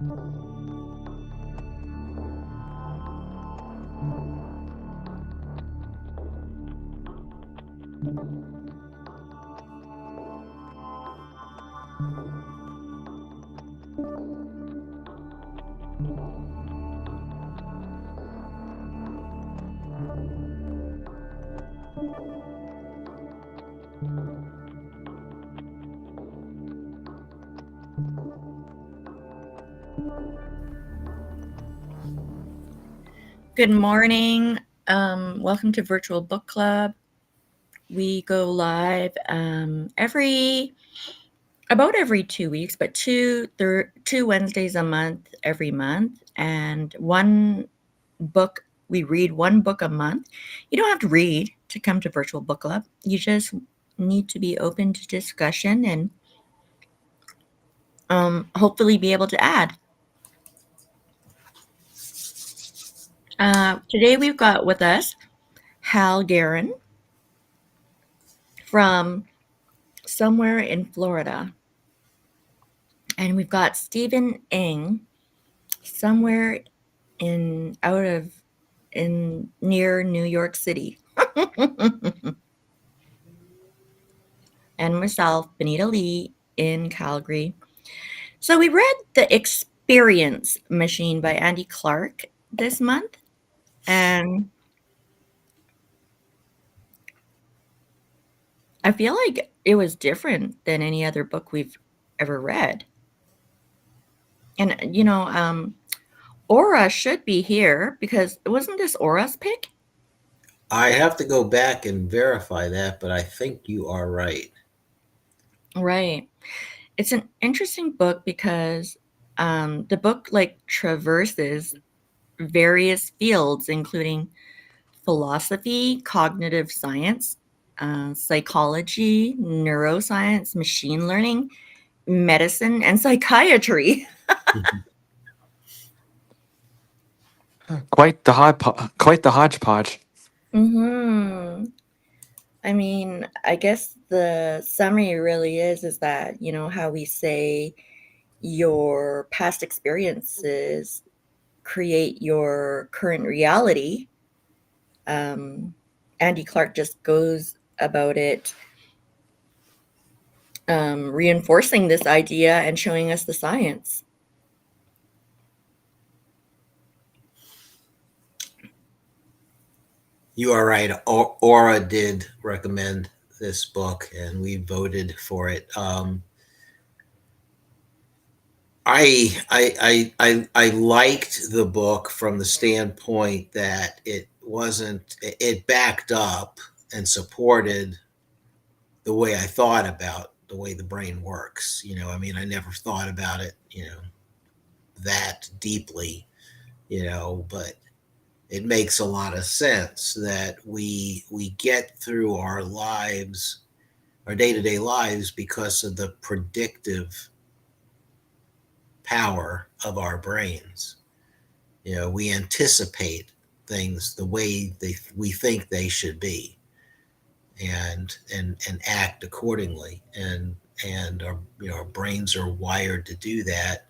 Good morning. Welcome to Virtual Book Club. We go live about every 2 weeks, but two Wednesdays a month every month, and we read one book a month. You don't have to read to come to Virtual Book Club. You just need to be open to discussion and hopefully be able to add. Today we've got with us Hal Guerin from somewhere in Florida. And we've got Stephen Ng somewhere near New York City. And myself, Benita Lee, in Calgary. So we read The Experience Machine by Andy Clark this month. And I feel like it was different than any other book we've ever read. And, Aura should be here because wasn't this Aura's pick? I have to go back and verify that, but I think you are right. Right. It's an interesting book because the book traverses various fields, including philosophy, cognitive science, psychology, neuroscience, machine learning, medicine, and psychiatry. Quite the hodgepodge. Hmm. I mean, I guess the summary really is that, how we say your past experiences create your current reality. Andy Clark just goes about it reinforcing this idea and showing us the science. You are right. Aura did recommend this book, and we voted for it. I liked the book from the standpoint that it backed up and supported the way I thought about the way the brain works. I never thought about it, that deeply, but it makes a lot of sense that we get through our lives, our day-to-day lives, because of the predictive power of our brains. We anticipate things the way we think they should be, and act accordingly, and our brains are wired to do that.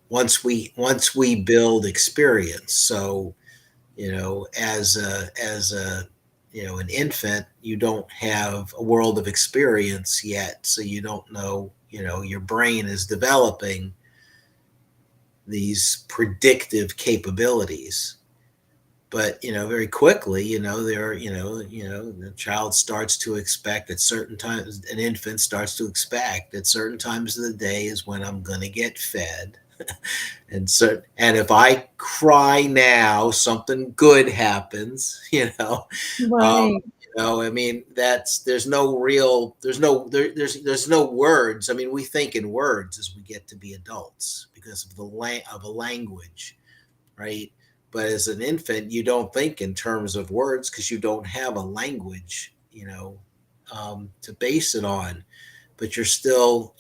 Once we build experience. So, as an infant, you don't have a world of experience yet, so you don't know. Your brain is developing these predictive capabilities, but very quickly, the child starts to expect at certain times. An infant starts to expect at certain times of the day is when I'm going to get fed. And if I cry now, something good happens. Right. There's no words. We think in words as we get to be adults because of of a language, right? But as an infant, you don't think in terms of words because you don't have a language, to base it on. But you're still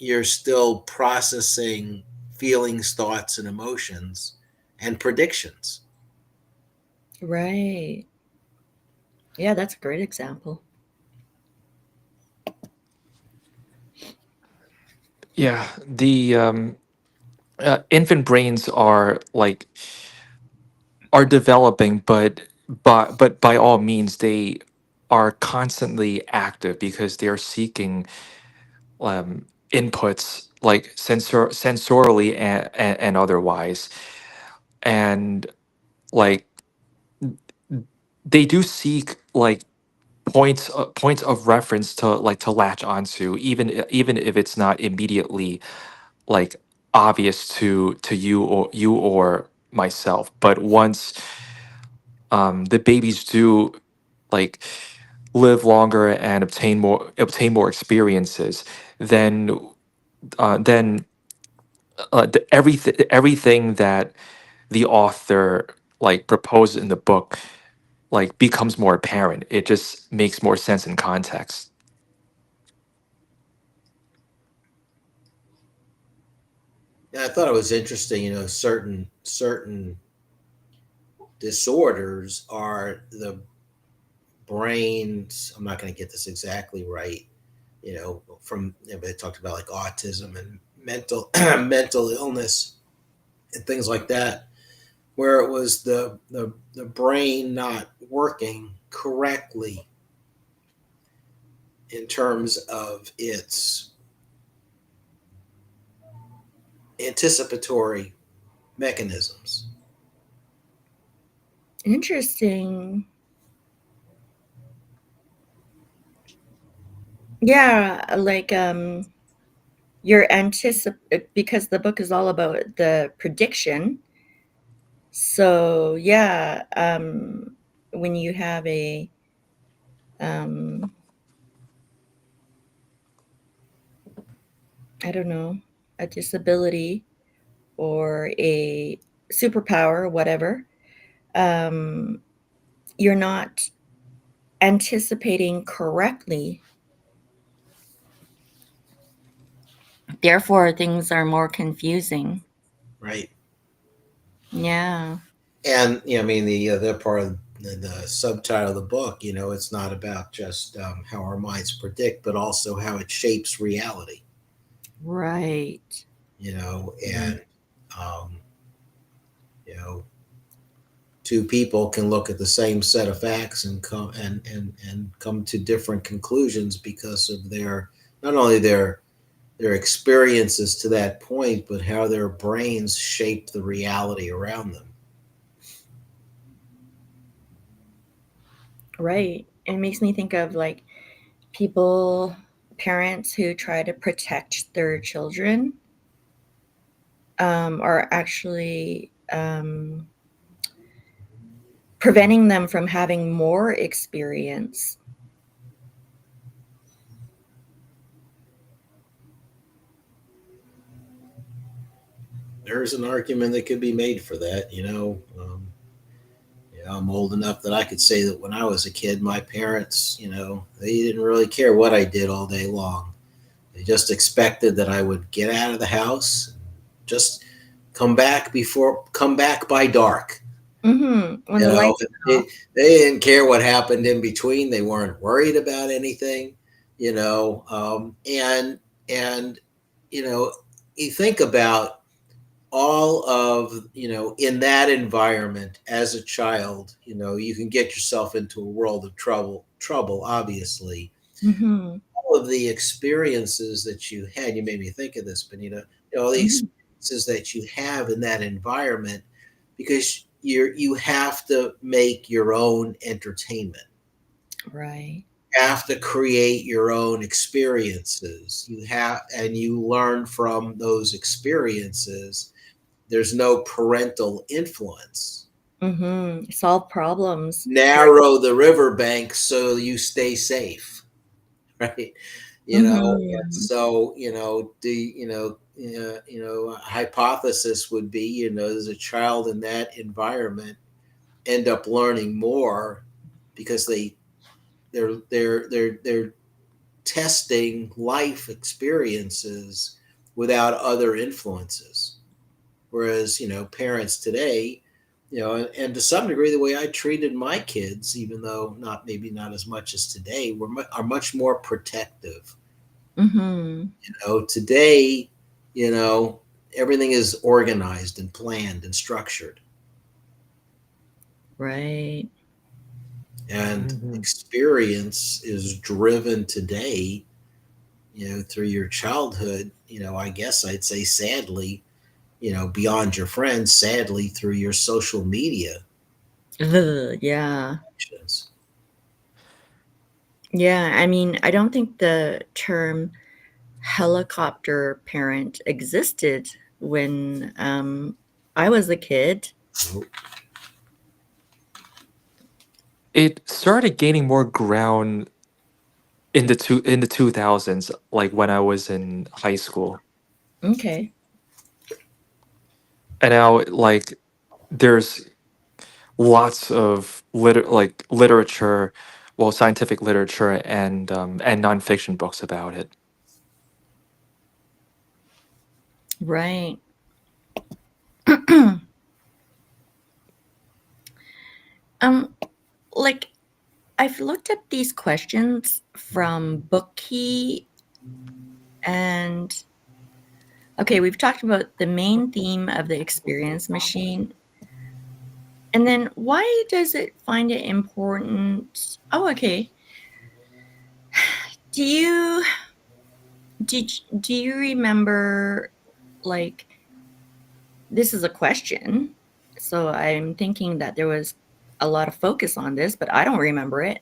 processing feelings, thoughts, and emotions, and predictions. Right. Yeah, that's a great example. Yeah, the infant brains are like are developing, but by all means they are constantly active because they are seeking inputs like sensorily and otherwise, and like they do seek like points of reference to like to latch onto, even if it's not immediately like obvious to you or myself. But once the babies do like live longer and obtain more experiences, then then everything that the author like proposed in the book like becomes more apparent. It just makes more sense in context. Yeah, I thought it was interesting. Certain disorders are the brains. I'm not going to get this exactly right. They talked about like autism and mental mental illness and things like that, where it was the brain not working correctly in terms of its anticipatory mechanisms. Interesting. Yeah, like your because the book is all about the prediction. So yeah, when you have um, I don't know, a disability or a superpower, whatever, um, you're not anticipating correctly. Therefore, things are more confusing. Right. Yeah, And I mean, the other part of the subtitle of the book, it's not about just how our minds predict, but also how it shapes reality. right. And um, you know, two people can look at the same set of facts and come to different conclusions because of their not only their experiences to that point, but how their brains shape the reality around them. Right. It makes me think of like people, parents who try to protect their children are actually preventing them from having more experience. There's an argument that could be made for that. I'm old enough that I could say that when I was a kid, my parents, they didn't really care what I did all day long. They just expected that I would get out of the house, just come back by dark. When You the know, lights are they, off. they didn't care what happened in between. They weren't worried about anything. You know, and you know, you think about all of in that environment as a child. You can get yourself into a world of trouble, obviously. Mm-hmm. All of the experiences that you had, you made me think of this, Benita. All the Mm-hmm. experiences that you have in that environment, because you have to make your own entertainment. Right. You have to create your own experiences. And you learn from those experiences. There's no parental influence. Mm-hmm. Solve problems. Narrow the riverbank so you stay safe. Right. And Mm-hmm. so a hypothesis would be, does a child in that environment end up learning more because they're testing life experiences without other influences. Whereas, parents today, and to some degree, the way I treated my kids, even though maybe not as much as today, are much more protective. Mm-hmm. Today, you know, everything is organized and planned and structured. Right. And Mhm. experience is driven today, through your childhood, I guess I'd say sadly, beyond your friends, sadly, through your social media Ugh, yeah. actions. Yeah. I mean, I don't think the term helicopter parent existed when I was a kid. It started gaining more ground in the 2000s, like when I was in high school. Okay. And now like there's lots of literature, well, scientific literature and nonfiction books about it. Right. um, like I've looked up these questions from Bookie and okay, we've talked about the main theme of the experience machine. And then why does it find it important? Oh, okay. Do you do you remember like this is a question. So I'm thinking that there was a lot of focus on this, but I don't remember it.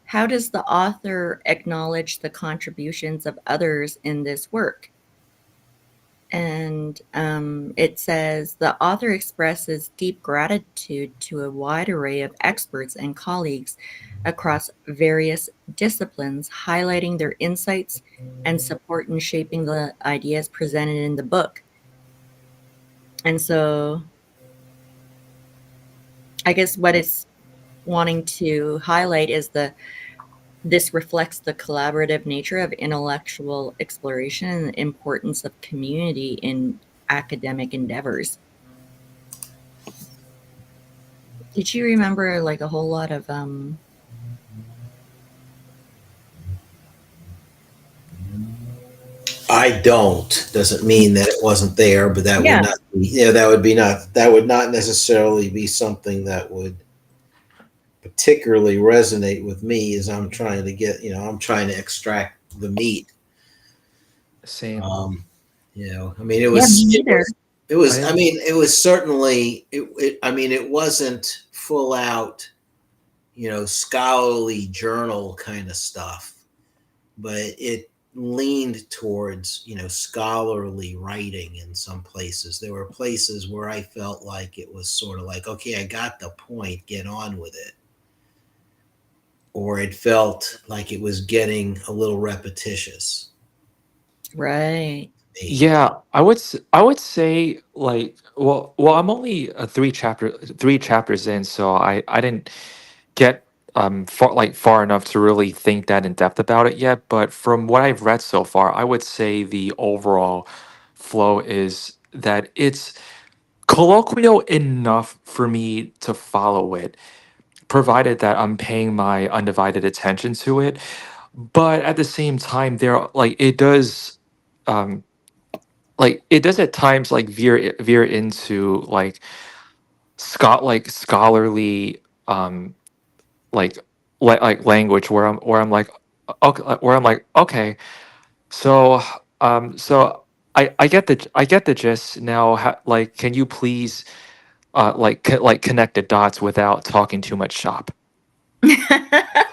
How does the author acknowledge the contributions of others in this work? And it says the author expresses deep gratitude to a wide array of experts and colleagues across various disciplines, highlighting their insights and support in shaping the ideas presented in the book. And so I guess what it's wanting to highlight is the this reflects the collaborative nature of intellectual exploration and the importance of community in academic endeavors. Did you remember like a whole lot of I don't. Doesn't mean that it wasn't there, but that would yeah, not be, that would not necessarily be something that would particularly resonate with me as I'm trying to I'm trying to extract the meat. Same. I mean, it yeah, me was, it neither. was, it was, I I mean, it was certainly, I mean, it wasn't full out, scholarly journal kind of stuff, but it leaned towards, scholarly writing in some places. There were places where I felt like it was sort of like, okay, I got the point, get on with it. Or it felt like it was getting a little repetitious. Right. Me. Yeah, I would say like well I'm only three chapters in, so I didn't get far enough to really think that in depth about it yet. But from what I've read so far, I would say the overall flow is that it's colloquial enough for me to follow it, provided that I'm paying my undivided attention to it. But at the same time, um it does at times like veer into scholarly like language where I'm like okay, okay, so I get I get the gist now. Like, can you please connect the dots without talking too much shop?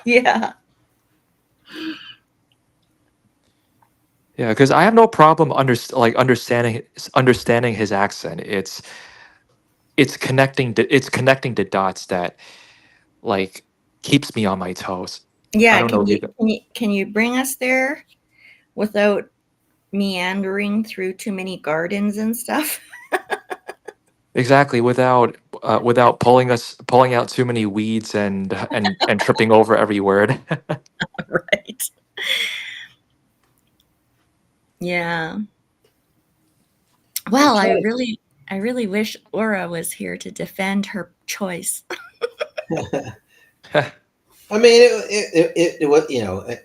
Yeah. Yeah, because I have no problem understanding his accent. It's connecting the dots that like keeps me on my toes. I Yeah, don't know if you can you bring us there without meandering through too many gardens and stuff? exactly without pulling out too many weeds and tripping over every word. Right. Yeah. I'm Well, trying. I really wish Aura was here to defend her choice. I mean, it was,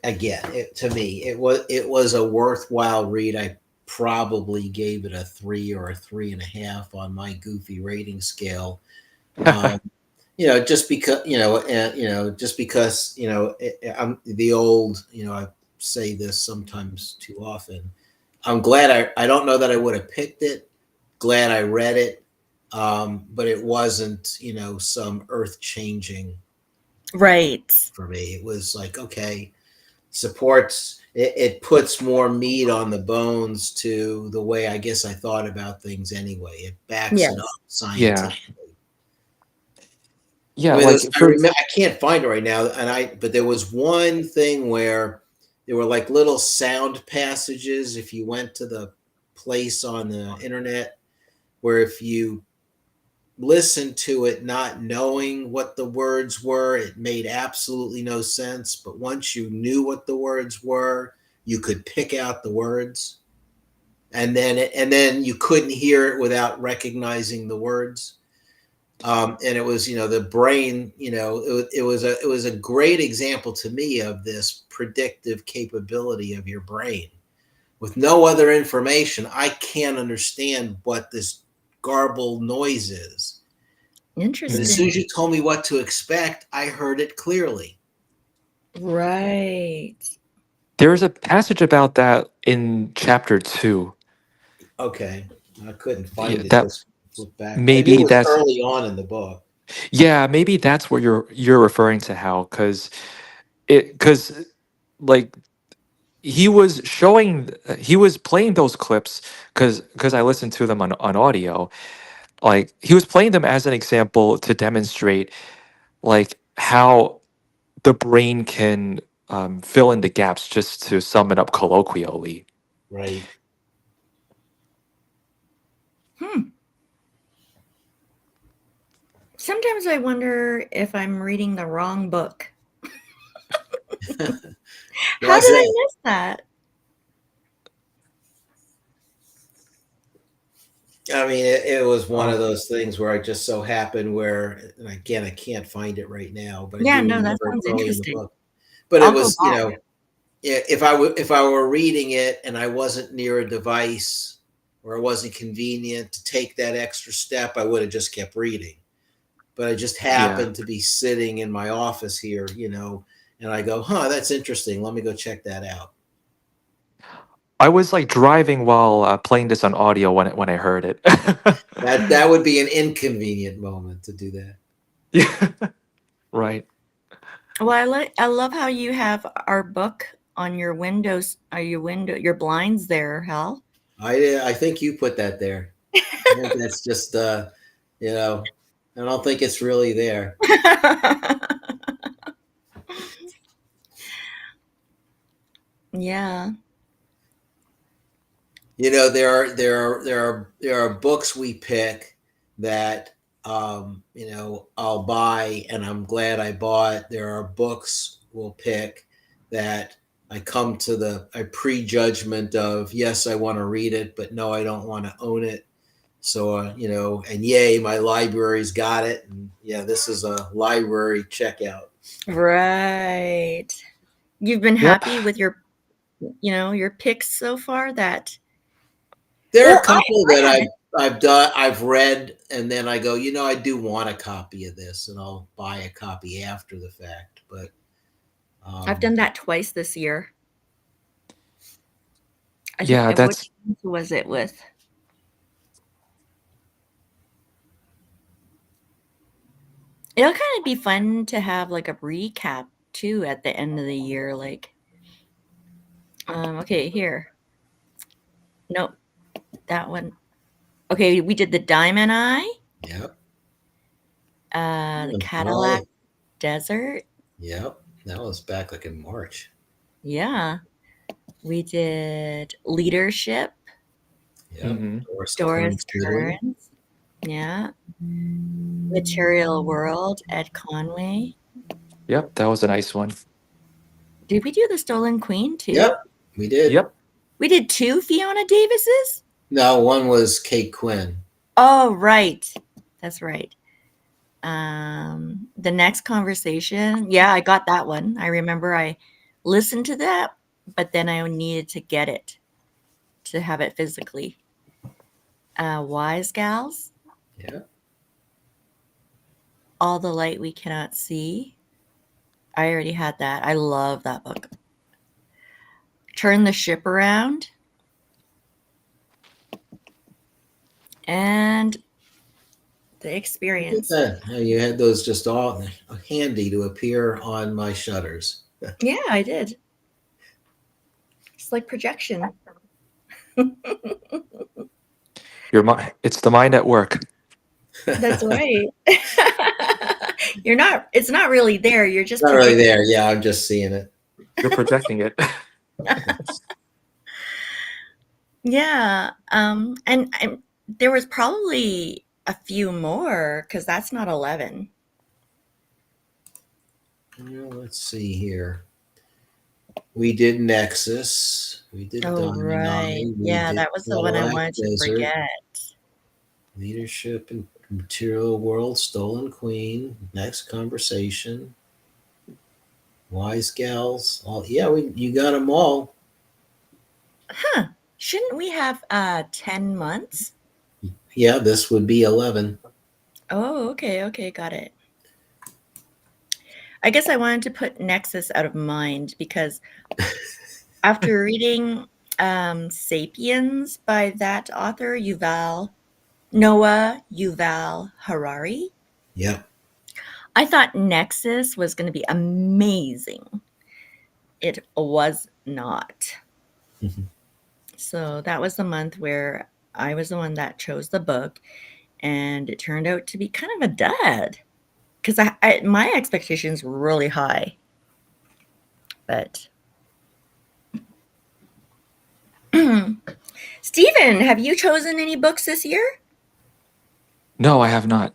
again, to me, it was a worthwhile read. I probably gave it a 3 or a 3.5 on my goofy rating scale. Um, just because just because I'm the old. I say this sometimes too often. I'm glad I don't know that I would have picked it. Glad I read it, but it wasn't some earth changing Right. for me. It was like, okay, supports it puts more meat on the bones to the way I guess I thought about things anyway. It backs it up Yes. Yeah. scientifically. I Yeah, mean, like I for remember I can't find it right now, but there was one thing where there were like little sound passages. If you went to the place on the internet where if you listened to it not knowing what the words were, it made absolutely no sense. But once you knew what the words were, you could pick out the words, and then you couldn't hear it without recognizing the words. And it was the brain. It was a great example to me of this predictive capability of your brain. With no other information, I can't understand what this garbled noise is. And as soon Interesting. as you told me what to expect, I heard it clearly. Right. there's a passage about that in chapter 2. Okay, I couldn't Yeah, find it. that Just flip back. Maybe it maybe was that's early on in the book. yeah, maybe that's what you're referring to, Hal, because like he was playing those clips because I listened to them on audio. Like he was playing them as an example to demonstrate like how the brain can fill in the gaps, just to sum it up colloquially. Right. Hmm. Sometimes I wonder if I'm reading the wrong book. How Why's did I that? miss that? I mean, it was one of Oh, those things where I just so happened where, and again, I can't find it right now, but I Yeah, do no, that remember it sounds early in the interesting. book. But it I'll go was, back. if I were reading it and I wasn't near a device or it wasn't convenient to take that extra step, I would have just kept reading. But I just yeah. happened to be sitting in my office here, and I go, huh, that's interesting. Let me go check that out. I was like driving while playing this on audio when I heard it. That would be an inconvenient moment to do that. Yeah, right. Well, I love how you have our book on your windows, your blinds there, Hal. I think you put that there. I think that's just you know, I don't think it's really there. Yeah. There are books we pick that I'll buy and I'm glad I bought. There are books we'll pick that I come to the I prejudgment of, yes, I want to read it, but no, I don't want to own it. So and yay, my library's got it, and yeah, this is a library checkout. Right. You've been Yep. happy with your picks so far that There are well, a couple I that haven't. I've read, and then I go, I do want a copy of this, and I'll buy a copy after the fact. But I've um, done that twice this year. I think Yeah, which that's one was it with? It'll kind of be fun to have like a recap too at the end of the year. Like, okay, here. Nope, that one. Okay, we did the Diamond Eye, yep, the well, Cadillac Desert. yep, that was back like in March. Yeah, we did Leadership, Yep, hmm Doris Doris Kearns Goodwin. Kearns. Yeah, Material World, Ed Conway. yep, that was a nice one. Did we do the Stolen Queen too? Yep, we did. Yep. We did two Fiona Davises. No, one was Kate Quinn. Oh, right. That's right. The next conversation. Yeah, I got that one. I remember I listened to that, but then I needed to get it to have it physically. Wise Gals, Yeah. All the Light We Cannot See. I already had that. I love that book. Turn the Ship Around, and The Look at Experience. that. How you had those just all handy to appear on my shutters. Yeah, I did. It's like projection. Your mind, it's the mind at work. That's right. You're not, it's not really there. You're just Not really projecting. there. Yeah, I'm just seeing it. You're projecting it. Yeah. And there was probably a few more because that's not 11. Well, let's see here. We did Nexus. We did Oh, right. Domini. We Yeah, did that was the one I Cadillac wanted to Desert. forget. Leadership in Material World. Stolen Queen. Next Conversation. Wise Gals. All, yeah, you got them all. Huh. Shouldn't we have 10 months? Yeah, this would be 11. Oh, okay, okay, got it. I guess I wanted to put Nexus out of mind because after reading Sapiens by that author, Noah Yuval Harari, Yep. I thought Nexus was going to be amazing. It was not. So that was the month where I was the one that chose the book, and it turned out to be kind of a dud because my expectations were really high. But Stephen, have you chosen any books this year? No, I have not.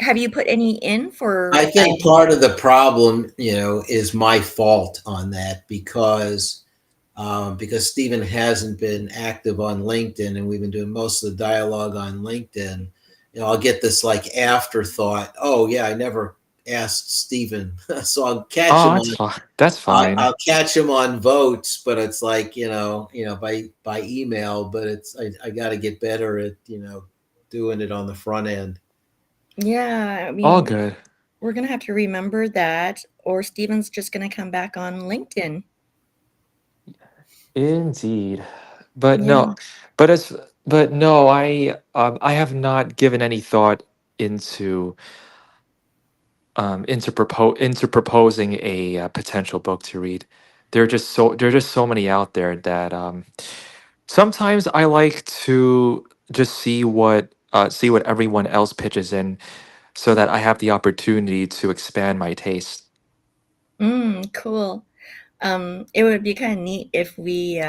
Have you put any in I for? think part of the problem, is my fault on that because Stephen hasn't been active on LinkedIn, and we've been doing most of the dialogue on LinkedIn. I'll get this like afterthought. Oh yeah, I never asked Stephen, so I'll catch Oh, him that's on. fine. That's fine. I'll catch him on votes, but it's like by email. But I got to get better at doing it on the front end. Yeah, I All mean, good. we're gonna have to remember that, or Stephen's just gonna come back on LinkedIn. Indeed. But Yeah. no, but as but no, I have not given any thought into into proposing a potential book to read. There are just so many out there that sometimes I like to just see what everyone else pitches in so that I have the opportunity to expand my taste. Cool. It would be kind of neat if we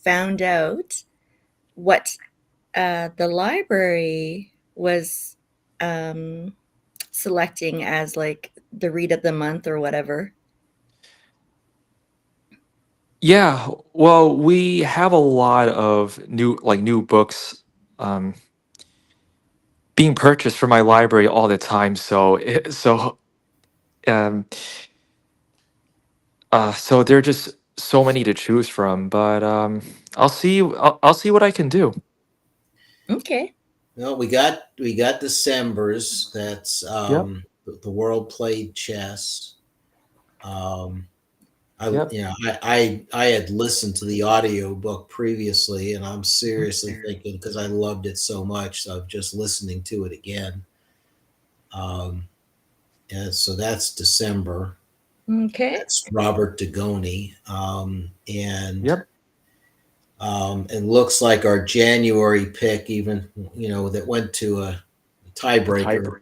found out what the library was um, selecting as like the read of the month or whatever. Yeah, well, we have a lot of new books um, being purchased from my library all the time. Um, so there are just so many to choose from. But I'll see what I can do. Okay. Well, we got December's. That's Yep. the world played chess. Um, Yep. I had listened to the audio book previously, and I'm seriously thinking because I loved it so much of just listening to it again. Um, and so that's December. Okay. That's Robert Degoni, and Yep. looks like our January pick, even that went to a A tiebreaker. typer.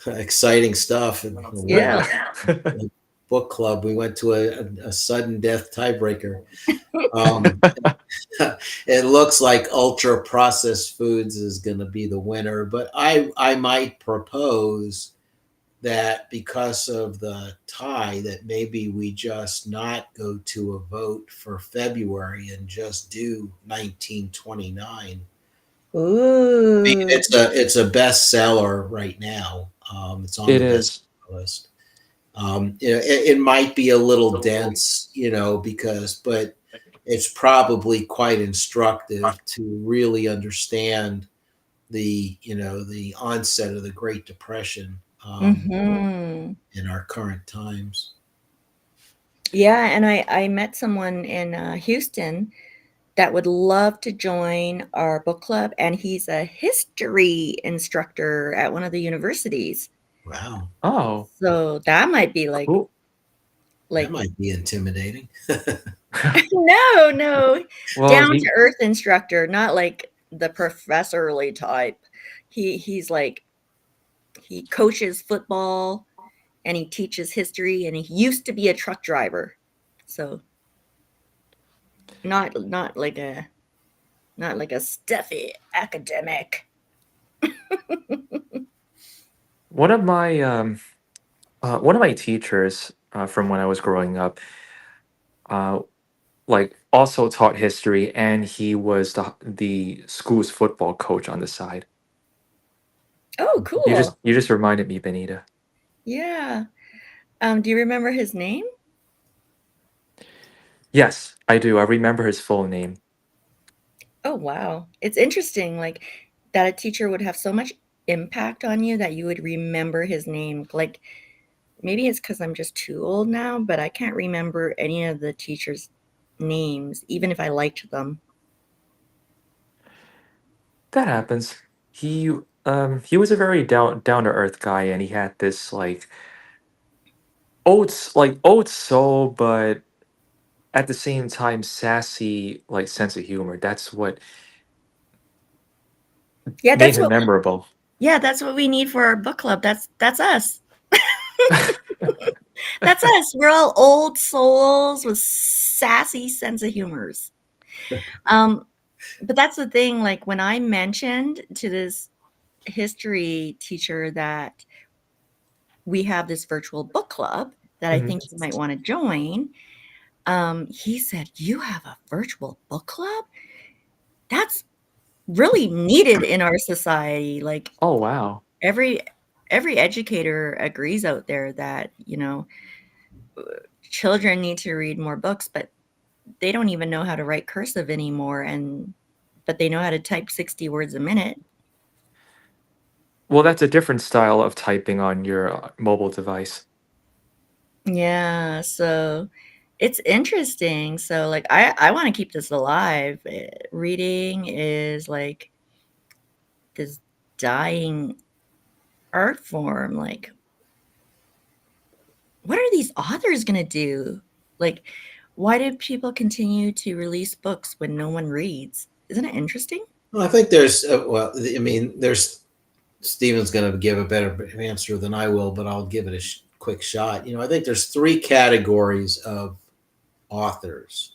Exciting stuff. And Yeah. book club, we went to a sudden death tiebreaker. Um, it looks like ultra processed foods is going to be the winner, but I might propose that because of the tie, that maybe we just not go to a vote for February and just do 1929. I mean, Ooh. it's a bestseller right now. It's on It the is. bestseller list. It might be a little dense, because, but it's probably quite instructive to really understand the onset of the Great Depression Hmm. in our current times. Yeah, and I met someone in Houston that would love to join our book club, and he's a history instructor at one of the universities. Wow, Oh, So that might be cool. that like might be intimidating. no, no, Well, down he to earth instructor, not like the professorly type. He's like he coaches football and he teaches history and he used to be a truck driver. So not like a not like a stuffy academic. one of my one of my teachers from when I was growing up, uh, like also taught history, and he was the school's football coach on the side. Oh, cool. You just reminded me, Benita. Yeah. Do you remember his name? Yes, I do. I remember his full name. Oh, wow. It's interesting, like that a teacher would have so much impact on you that you would remember his name. Like maybe it's because I'm just too old now, but I can't remember any of the teachers' names, even if I liked them. That happens. He he was a very down to earth guy, and he had this like old soul, but at the same time sassy like sense of humor. That's what Yeah, made that's him what we memorable. yeah, that's what we need for our book club. That's us. That's us. We're all old souls with sassy sense of humors. Um, but that's the thing, like when I mentioned to this history teacher that we have this virtual book club that I Mhm. think you might want to join, he said, "You have a virtual book club? That's really needed in our society." Like Oh wow. every every educator agrees out there that, children need to read more books, but they don't even know how to write cursive anymore and but they know how to type 60 words a minute. Well, that's a different style of typing on your mobile device. Yeah, so it's interesting. So like I want to keep this alive. Reading is like this dying art form. Like what are these authors going to do? Like why do people continue to release books when no one reads? Isn't it interesting? Well, I think there's well, I mean, there's Stephen's going to give a better answer than I will, but I'll give it a quick shot. I think there's three categories of authors.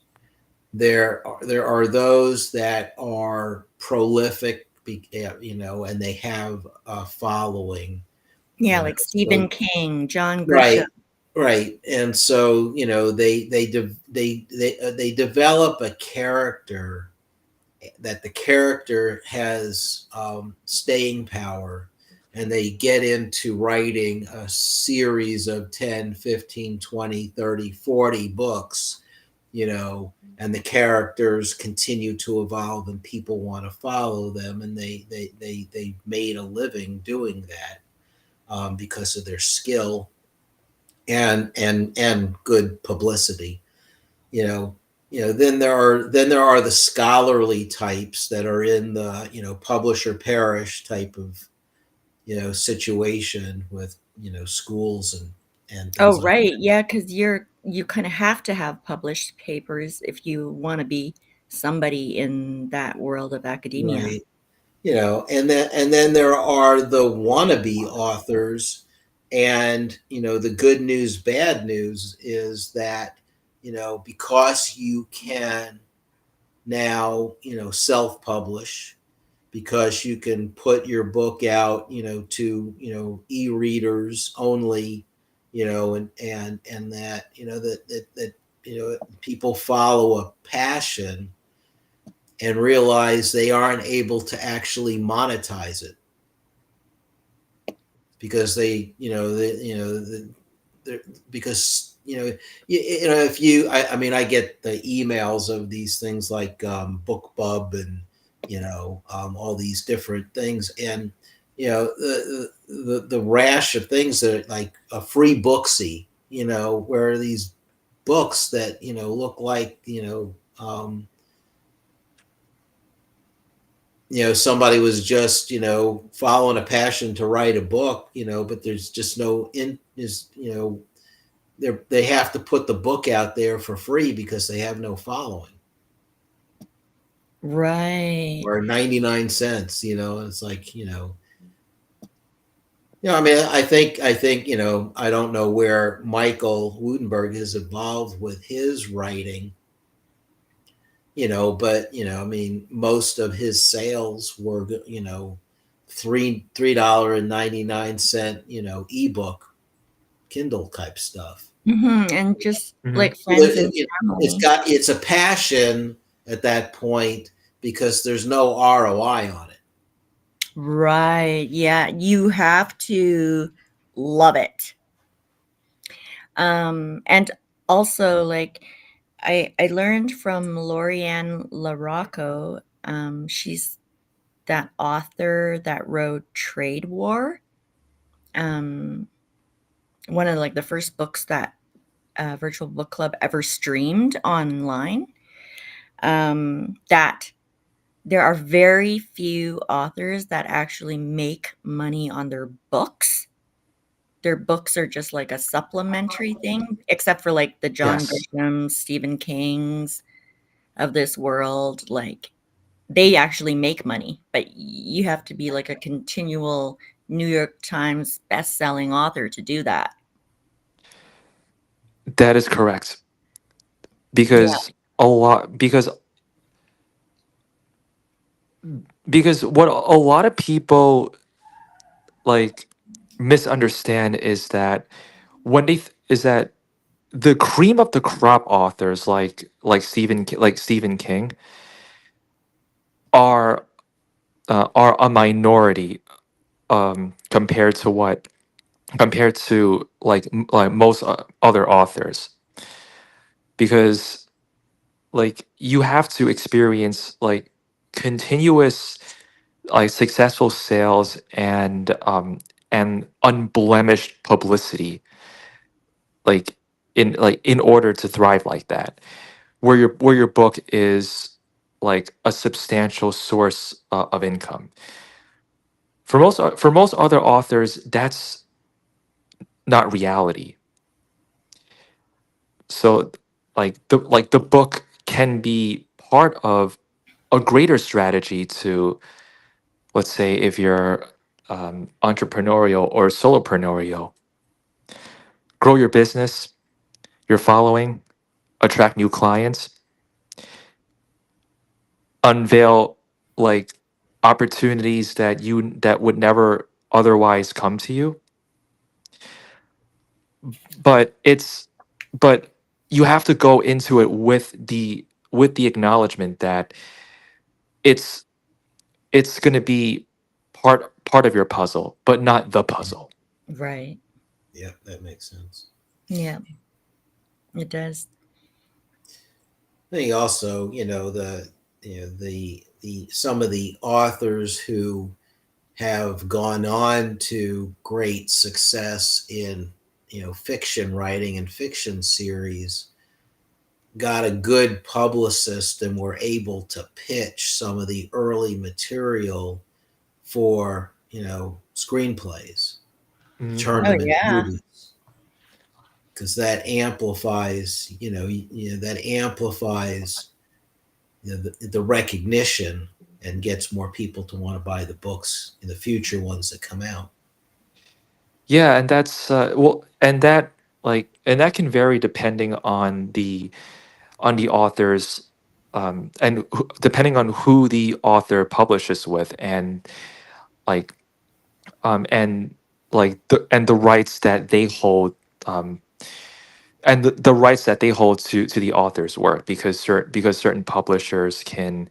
There are those that are prolific, and they have a following. Yeah, You know, like so Stephen King, John Grisham. right, right, and so they develop a character that the character has staying power, and they get into writing a series of 10, 15, 20, 30, 40 books, and the characters continue to evolve and people want to follow them, and they made a living doing that because of their skill and good publicity. you know then there are the scholarly types that are in the publish or perish type of situation with schools and Oh, things like right. Yeah, because you kind of have to have published papers if you want to be somebody in that world of that, academia. right? And then there are the wannabe authors, and the good news, bad news is that because you can now self-publish, because you can put your book out to e-readers only, and that people follow a passion and realize they aren't able to actually monetize it because they you know the, because you know, you know, if you, I mean, I get the emails of these things like BookBub and all these different things, and the rash of things that are like a free booksy, where these books that look like somebody was just following a passion to write a book, but there's just no in is they have to put the book out there for free because they have no following, Right. or 99 cents. It's like I mean, I think I don't know where Michael Woudenberg has evolved with his writing, but I mean, most of his sales were $3.99 ebook Kindle type stuff. And just Hmm. like friends and It's family. got it's a passion at that point because there's no ROI on it. Right. Yeah, you have to love it. And also, like, I learned from Lorianne LaRocco. She's that author that wrote Trade War. Um, one of like the first books that Virtual Book Club ever streamed online. That there are very few authors that actually make money on their books. Their books are just like a supplementary thing, except for like the John Yes. Grishams, Stephen Kings of this world. Like they actually make money, but you have to be like a continual New York Times best-selling author to do that. That is correct. Yeah. Because a lot because what a lot of people like misunderstand is that is that the cream of the crop authors like Stephen King are are a minority compared to like most other authors, because like you have to experience like continuous like successful sales and unblemished publicity, like in order to thrive like that, where your book is like a substantial source of income. For most other authors, that's not reality. So like the book can be part of a greater strategy to, let's say, if you're entrepreneurial or solopreneur, grow your business, your following, attract new clients, unveil like opportunities that would never otherwise come to you. But but you have to go into it with the acknowledgement that it's it's going to be part of your puzzle, but not the puzzle. Right. Yeah, that makes sense. Yeah, it does. I think also, the some of the authors who have gone on to great success in fiction writing and fiction series got a good publicist and were able to pitch some of the early material for screenplays, Mhm. turn Oh them into yeah. movies, because that amplifies that amplifies the recognition and gets more people to want to buy the books in the future ones that come out. Yeah, and that's well, and that can vary depending on the author's depending on who the author publishes with, like and and the rights that they hold, um and the rights that they hold to the author's work, because certain publishers can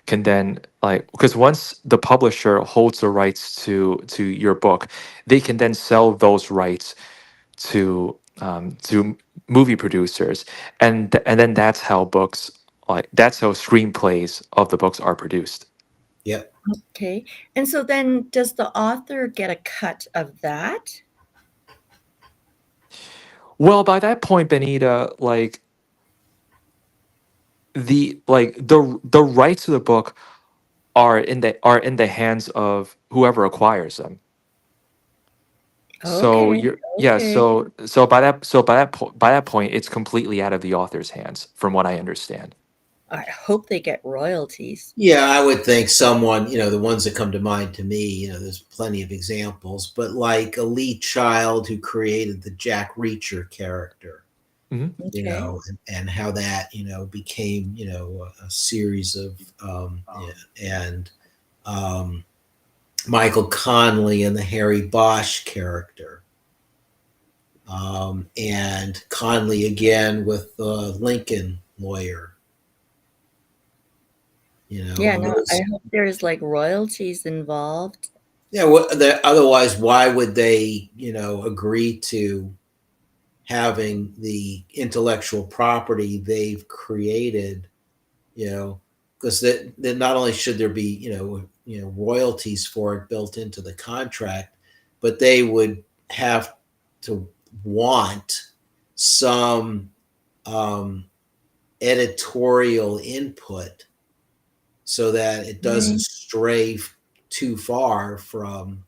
then, like, because once the publisher holds the rights to your book, they can then sell those rights to to movie producers, and then that's how books, like that's how screenplays of the books are produced. Yep. Okay. And so then does the author get a cut of that? Well, by that point, Benita, like the rights to the book are in the hands of whoever acquires them. So Okay. you're yeah, Okay. by that point, it's completely out of the author's hands, from what I understand. I hope they get royalties. Yeah, I would think someone, the ones that come to mind to me, there's plenty of examples, but like a Lee Child who created the Jack Reacher character, Hmm. Okay. and how that, became, a series of, yeah, and um, Michael Connelly and the Harry Bosch character. And Connelly again with the Lincoln lawyer, Yeah, and no, I those. hope there's like royalties involved. Yeah, otherwise, why would they, agree to having the intellectual property they've created, because that not only should there be, royalties for it built into the contract, but they would have to want some um, editorial input so that it doesn't Right. stray too far from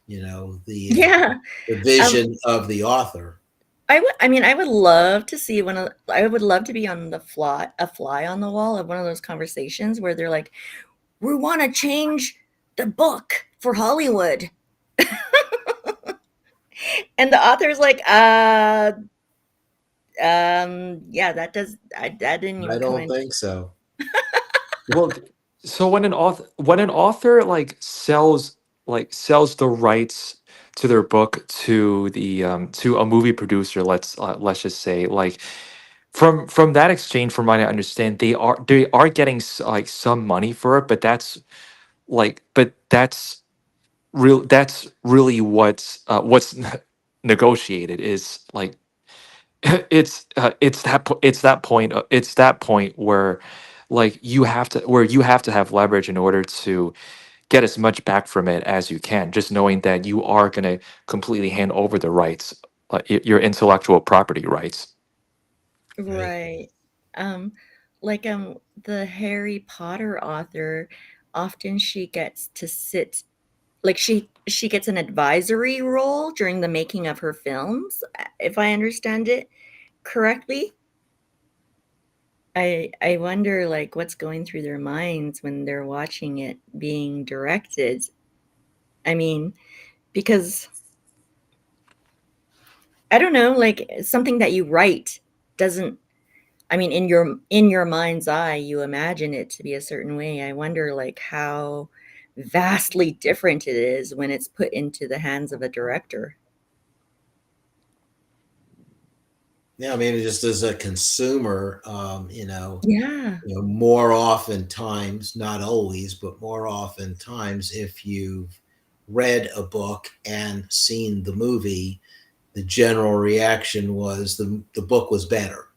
Yeah. the Um, vision of the author. I mean, I would love to see I would love to be on a fly on the wall of one of those conversations where they're like, we want to change the book for Hollywood. And the author's like, yeah, that didn't I even come don't in. think so. Well, so when an author sells the rights to their book to the to a movie producer, let's just say, like from that exchange, from what I understand, they are getting like some money for it, but that's really what's negotiated is like it's that point where like you have to have leverage in order to get as much back from it as you can, just knowing that you are going to completely hand over the rights, your intellectual property rights. Right. Right. Um, like the Harry Potter author, often she gets to sit like she gets an advisory role during the making of her films, if I understand it correctly. I wonder like what's going through their minds when they're watching it being directed. I mean, because I don't know, like something that you write doesn't I mean in your mind's eye you imagine it to be a certain way. I wonder like how vastly different it is when it's put into the hands of a director. Yeah, I mean, just as a consumer, Yeah. more oftentimes, not always, but more oftentimes, if you've read a book and seen the movie, the general reaction was the book was better,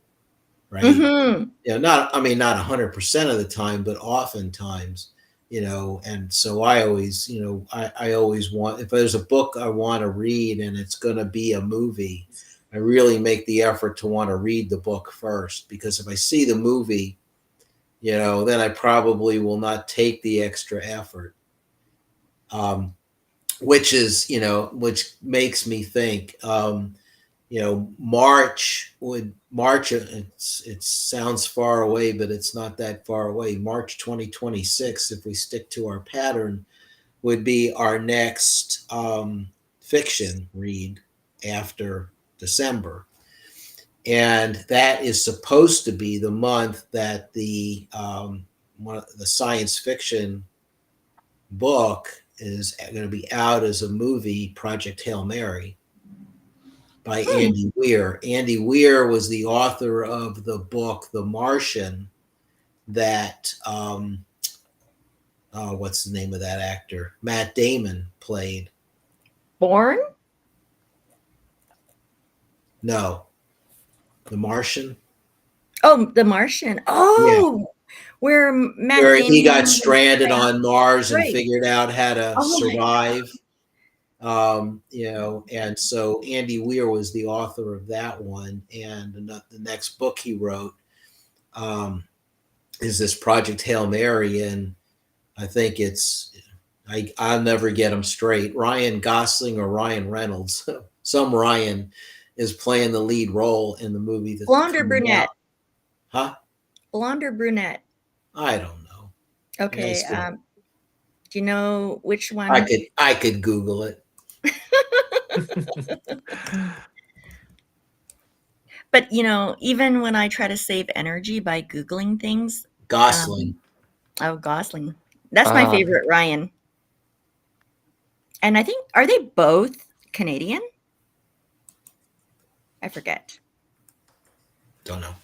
right? Mhm. Not, I mean, not 100% of the time, but oftentimes, and so I always, I always want, if there's a book I want to read and it's going to be a movie, I really make the effort to want to read the book first, because if I see the movie, then I probably will not take the extra effort. Um, which makes me think, March, it sounds far away, but it's not that far away. March 2026, if we stick to our pattern, would be our next fiction read after December. And that is supposed to be the month that the one of the science fiction book is going to be out as a movie, Project Hail Mary, by Hmm. Andy Weir. Andy Weir was the author of the book The Martian that what's the name of that actor? Matt Damon played. Born? No, The Martian. Oh, The Martian. Yeah, Oh, where Matt where he got Damon was stranded on Mars and right. figured out how to Oh my survive. And so Andy Weir was the author of that one, and the next book he wrote um, is this Project Hail Mary, and I think I'll never get them straight. Ryan Gosling or Ryan Reynolds, some Ryan is playing the lead role in the movie that's blonde or coming out. brunette? Huh? Blonde or brunette? I don't know. Okay. Do you know which I one? could I could Google it. But even when I try to save energy by Googling things, Gosling. um, oh, Gosling. That's my Ah, favorite Ryan. And I think, are they both Canadian? I forget. Don't know.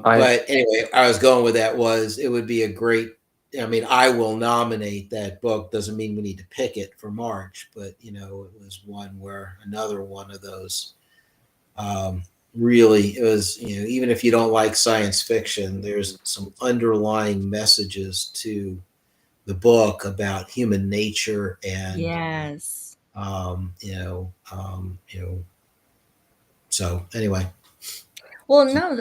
I But anyway, I was going with that was it would be a great. I mean, I will nominate that book. Doesn't mean we need to pick it for March, but it was one where another one of those. Um, Really, it was. Even if you don't like science fiction, there's some underlying messages to the book about human nature and Yes. um, you know, um, you know. So anyway, Well, no,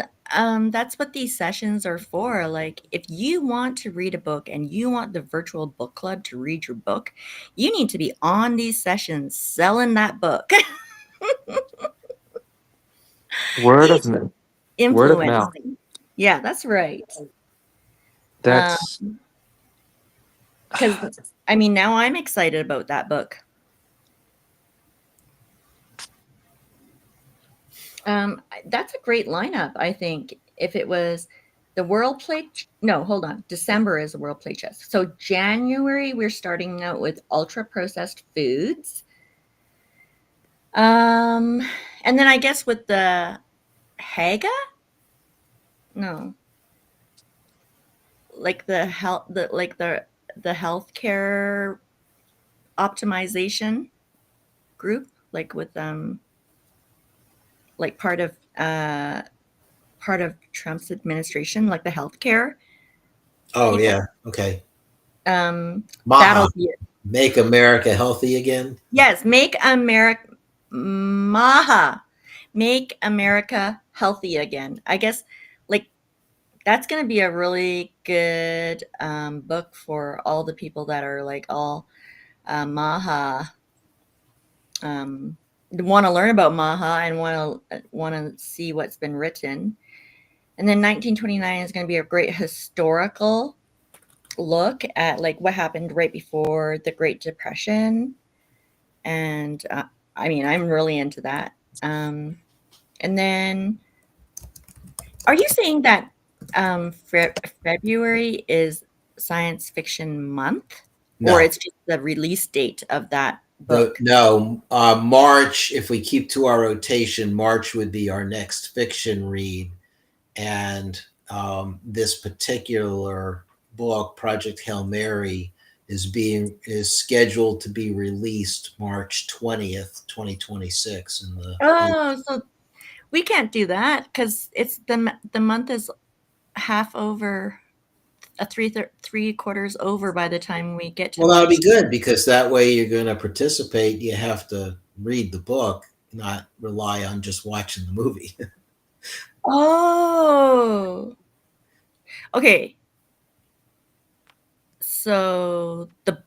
that's what these sessions are for. Like, if you want to read a book and you want the virtual book club to read your book, you need to be on these sessions selling that book. word You of need to m- word of influence mouth. them. Yeah, that's right. That's Because, I mean, now I'm excited about that book. That's a great lineup, I think. If it was the World Play, no, hold on. December is the World Play Chess. So January, we're starting out with ultra processed foods. Um, and then I guess with the Haga, no, like the healthcare optimization group, like with like part of Trump's administration, like the healthcare oh people. yeah, okay. That'll Maha, be make America healthy again. Yes, make America Maha. Make America healthy again. I guess like that's going to be a really good book for all the people that are like all Maha want to learn about Maha and want to see what's been written. And then 1929 is going to be a great historical look at like what happened right before the Great Depression. And I mean, I'm really into that. And then, are you saying that February is Science Fiction Month, or No, it's just the release date of that the book? no March. If we keep to our rotation, March would be our next fiction read, and this particular book, Project Hail Mary, is scheduled to be released March 20th, 2026 in the Oh, so we can't do that because it's the month is half over, three quarters over by the time we get to Well, that'll be March. good because that way you're going to participate. You have to read the book, not rely on just watching the movie. Oh, okay. So the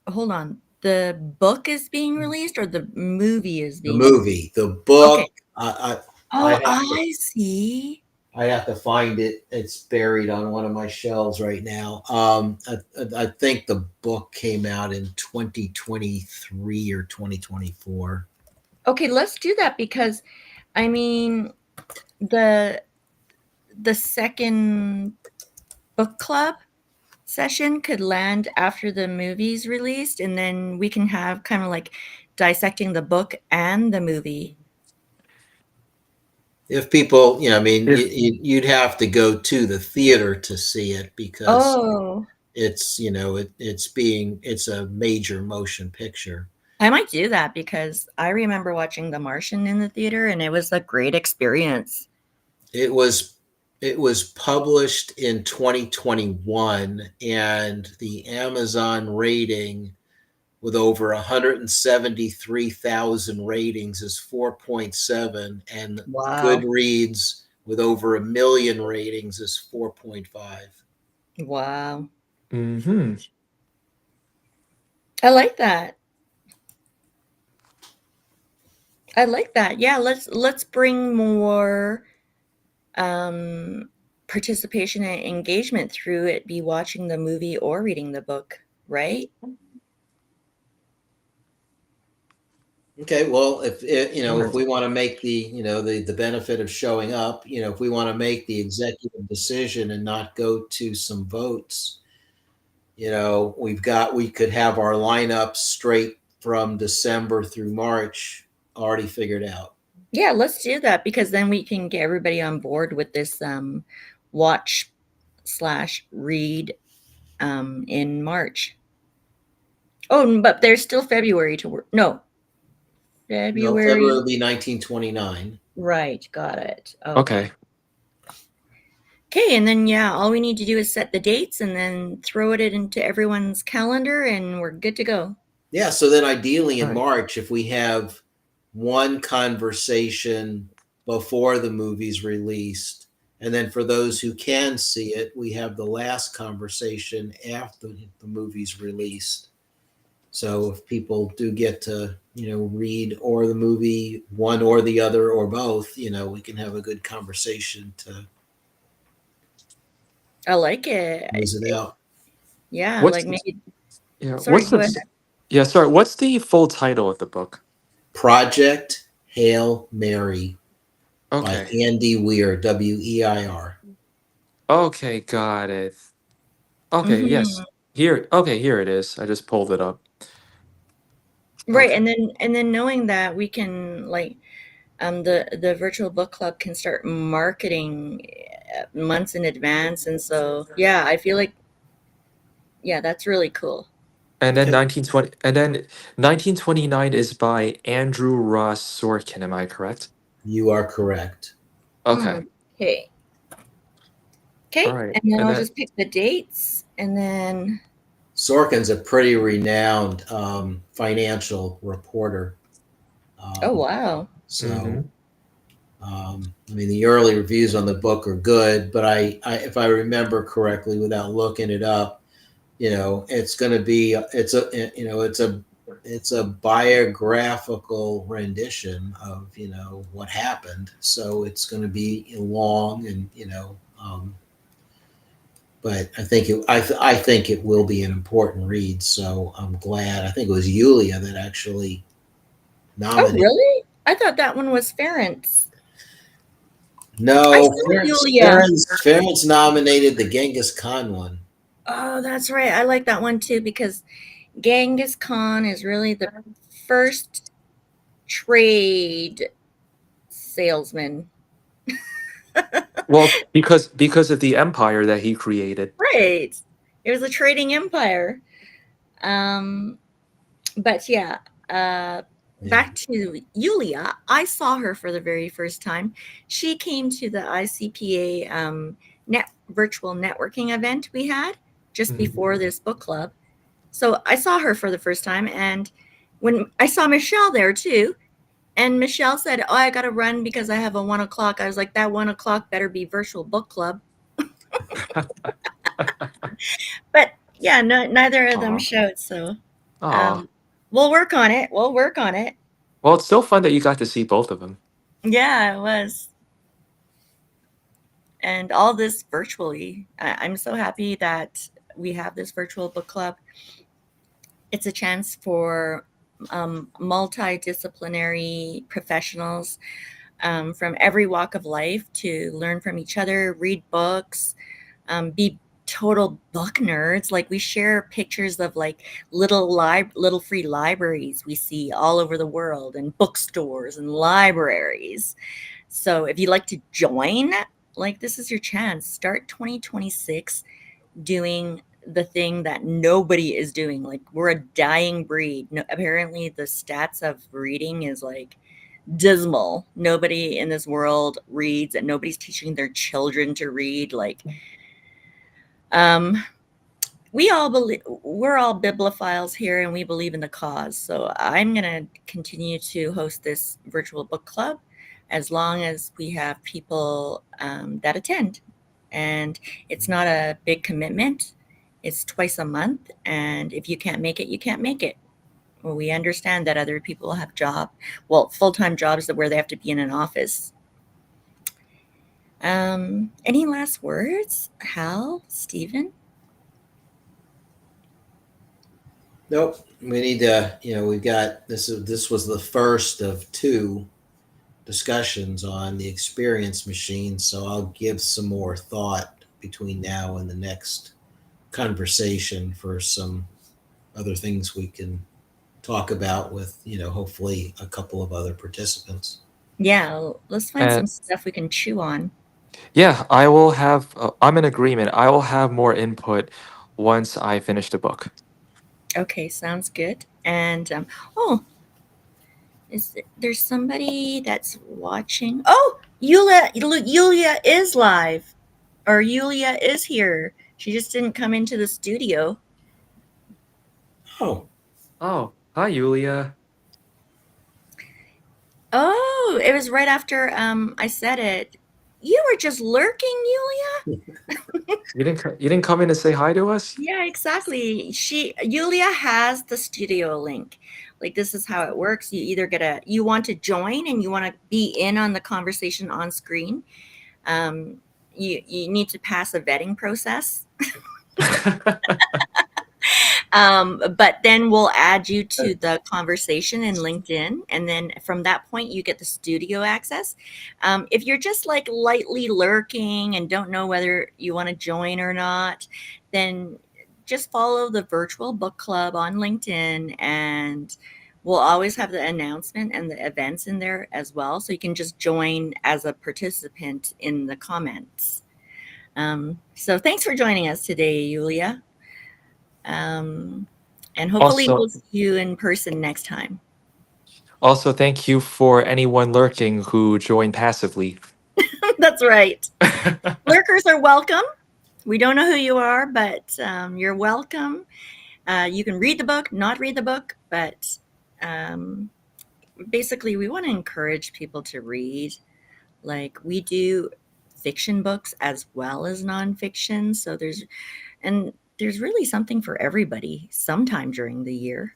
hold on. The book is being released or the movie is The being released? movie, the Okay. book, I Oh, have to, I see. I have to find it. It's buried on one of my shelves right now. I think the book came out in 2023 or 2024. Okay, let's do that because I mean the the second book club session could land after the movie's released and then we can have kind of like dissecting the book and the movie. If people, I mean, if you'd have to go to the theater to see it because Oh, it's, it's a major motion picture. I might do that because I remember watching The Martian in the theater and it was a great experience. It was it was published in 2021, and the Amazon rating with over 173,000 ratings is 4.7, and Wow. Goodreads with over a million ratings is 4.5. Wow. Hmm. I like that. I like that. Yeah, let's bring more um participation and engagement through it be watching the movie or reading the book, right? Okay, well, if Sure. we want to make the benefit of showing up, if we want to make the executive decision and not go to some votes, we could have our lineup straight from December through March already figured out. Yeah, let's do that because then we can get everybody on board with this watch slash read in March. Oh, but there's still February to work. No, No, February will February. be 1929. Right, got it. Okay. Okay. Okay, and then yeah, all we need to do is set the dates and then throw it into everyone's calendar and we're good to go. Yeah, so then ideally All in right. March, if we have one conversation before the movie's released, and then for those who can see it, we have the last conversation after the movie's released. So if people do get to, read or the movie, one or the other or both, we can have a good conversation to I like it. close it out. Yeah, What's like maybe. yeah? Sorry, What's go the ahead. yeah? Sorry. What's the full title of the book? Project Hail Mary by Okay. Andy Weir, Weir. Okay. Got it. Okay. Hmm. Yes. Here. Okay. Here it is. I just pulled it up. Right, Okay. and then knowing that we can like the virtual book club can start marketing months in advance, and so yeah, I feel like yeah, that's really cool. And then Okay, 1929 is by Andrew Ross Sorkin. Am I correct? you are correct. Okay. Okay. All Okay, right. and then And I'll then just pick the dates, and then Sorkin's a pretty renowned financial reporter. oh Um, wow. so, hmm I mean, the early reviews on the book are good, but if I remember correctly, without looking it up, it's going to be it's a biographical rendition of what happened. So it's going to be long, and but I think it will be an important read. So I'm glad. I think it was Yulia that actually Oh nominated. really? I thought that one was Ference. I No, saw Ference Yulia. Ference Ference nominated the Genghis Khan one. Oh, that's right. I like that one too because Genghis Khan is really the first trade salesman. well, because of the empire that he created. Right. It was a trading empire. Um, but yeah, uh, Yeah. back to Yulia. I saw her for the very first time. She came to the ICPA virtual networking event we had just Mhm. before this book club. So I saw her for the first time, and when I saw Michelle there too, and Michelle said, "Oh, I got to run because I have a 1 o'clock." I was like, "That 1 o'clock better be virtual book club." But yeah, no, neither of them Aw. showed. So Aw. um, we'll work on it. We'll work on it. Well, it's still fun that you got to see both of them. Yeah, it was. And all this virtually. I'm so happy that we have this virtual book club. It's a chance for multidisciplinary professionals from every walk of life to learn from each other, read books, be total book nerds. Like we share pictures of like little free libraries we see all over the world and bookstores and libraries. So if you'd like to join, like this is your chance. Start 2026 doing the thing that nobody is doing. Like, we're a dying breed. No, apparently, the stats of reading is like dismal. Nobody in this world reads, and nobody's teaching their children to read. Like, um, we all believe we're all bibliophiles here, and we believe in the cause. So I'm going to continue to host this virtual book club as long as we have people that attend. And it's not a big commitment. It's twice a month, and if you can't make it, you can't make it. Well, we understand that other people have full-time jobs that where they have to be in an office. Any last words, Hal, Stephen? Nope. We need to, we've got this was the first of two discussions on the experience machine, so I'll give some more thought between now and the next conversation for some other things we can talk about with, hopefully a couple of other participants. Yeah, let's find And some stuff we can chew on. yeah, I will have. I'm in agreement. I will have more input once I finish the book. Okay, sounds good. And oh, there's somebody that's watching? Oh, Yulia is live, or Yulia is here. She just didn't come into the studio. Oh, Oh, hi, Yulia. Oh, it was right after I said it. You were just lurking, Yulia. You didn't come in to say hi to us? Yeah, exactly. Yulia has the studio link. Like, this is how it works. You want to join and you want to be in on the conversation on screen. Um, you need to pass a vetting process. But then we'll add you to the conversation in LinkedIn. And then from that point, you get the studio access. If you're just like lightly lurking and don't know whether you want to join or not, then just follow the virtual book club on LinkedIn, and we'll always have the announcement and the events in there as well. So you can just join as a participant in the comments. So thanks for joining us today, Yulia. Um, and hopefully Also, we'll see you in person next time. also, thank you for anyone lurking who joined passively. That's right. Lurkers are welcome. We don't know who you are, but you're welcome. You can read the book, not read the book, but um, basically, we want to encourage people to read. Like, we do fiction books as well as nonfiction. There's really something for everybody sometime during the year.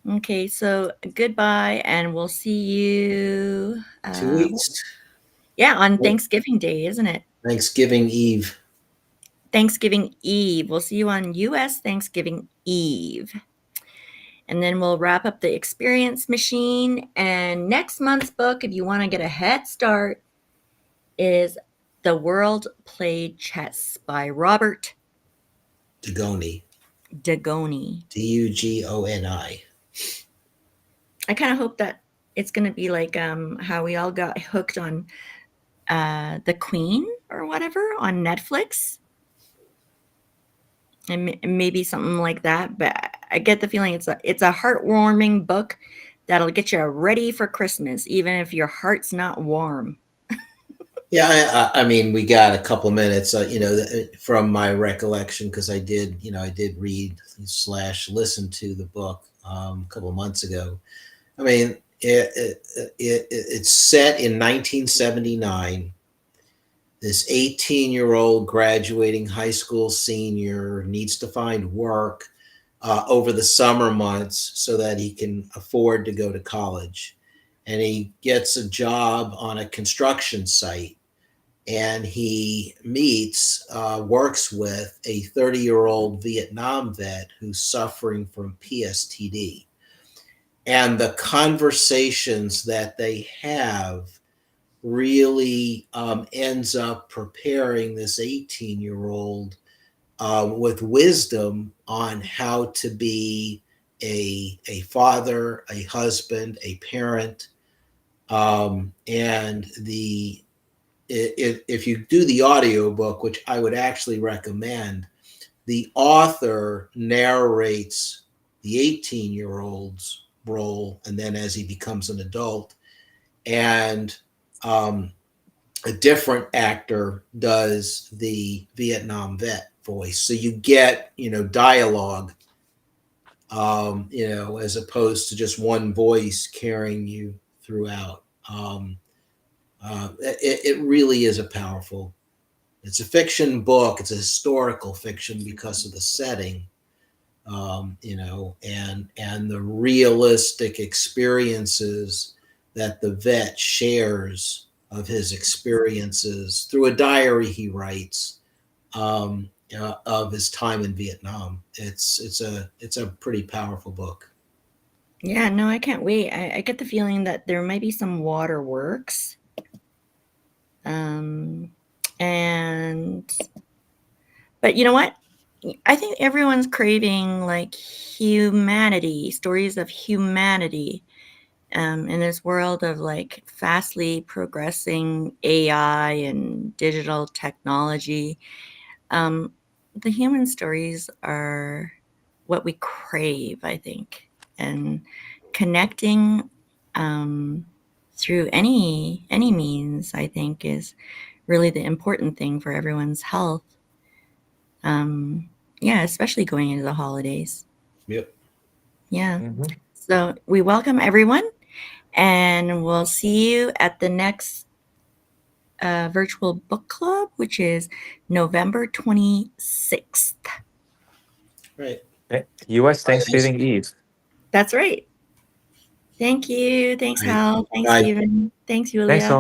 Okay, so goodbye, and we'll see you. 2 weeks. Yeah, on Thanksgiving Day, isn't it? Thanksgiving Eve. Thanksgiving Eve. We'll see you on US Thanksgiving Eve. And then we'll wrap up the experience machine. And next month's book, if you want to get a head start, is The World Played Chess by Robert Dugoni. Dugoni. Dugoni. I kind of hope that it's going to be like how we all got hooked on The Queen or whatever on Netflix. And maybe something like that. But I get the feeling it's a heartwarming book that'll get you ready for Christmas, even if your heart's not warm. Yeah, I mean, we got a couple of minutes, from my recollection, because I did read slash listen to the book a couple of months ago. I mean, it's set in 1979. This 18-year-old graduating high school senior needs to find work over the summer months so that he can afford to go to college. And he gets a job on a construction site, and he works with a 30-year-old Vietnam vet who's suffering from PSTD. And the conversations that they have really ends up preparing this 18-year-old with wisdom on how to be a father, a husband, a parent, and the if you do the audiobook, which I would actually recommend, the author narrates the 18-year-old's role, and then as he becomes an adult, and a different actor does the Vietnam vet voice. So you get, dialogue, as opposed to just one voice carrying you throughout. It really is a powerful. It's a fiction book. It's a historical fiction because of the setting, and the realistic experiences that the vet shares of his experiences through a diary he writes, of his time in Vietnam. It's a pretty powerful book. Yeah, no, I can't wait. I get the feeling that there might be some waterworks. And but you know what? I think everyone's craving like humanity, stories of humanity, in this world of like fastly progressing AI and digital technology. Um, the human stories are what we crave, I think, and connecting um, through any means, I think, is really the important thing for everyone's health. Um, yeah, especially going into the holidays. Yep. Yeah. Hmm. So we welcome everyone, and we'll see you at the next virtual book club, which is November 26th. Right. U.S. Bye, guys. Thanksgiving Eve. That's right. Thank you. Thanks, Right. Hal. Thanks, Bye. Stephen. Thanks, Thanks, Julia. all.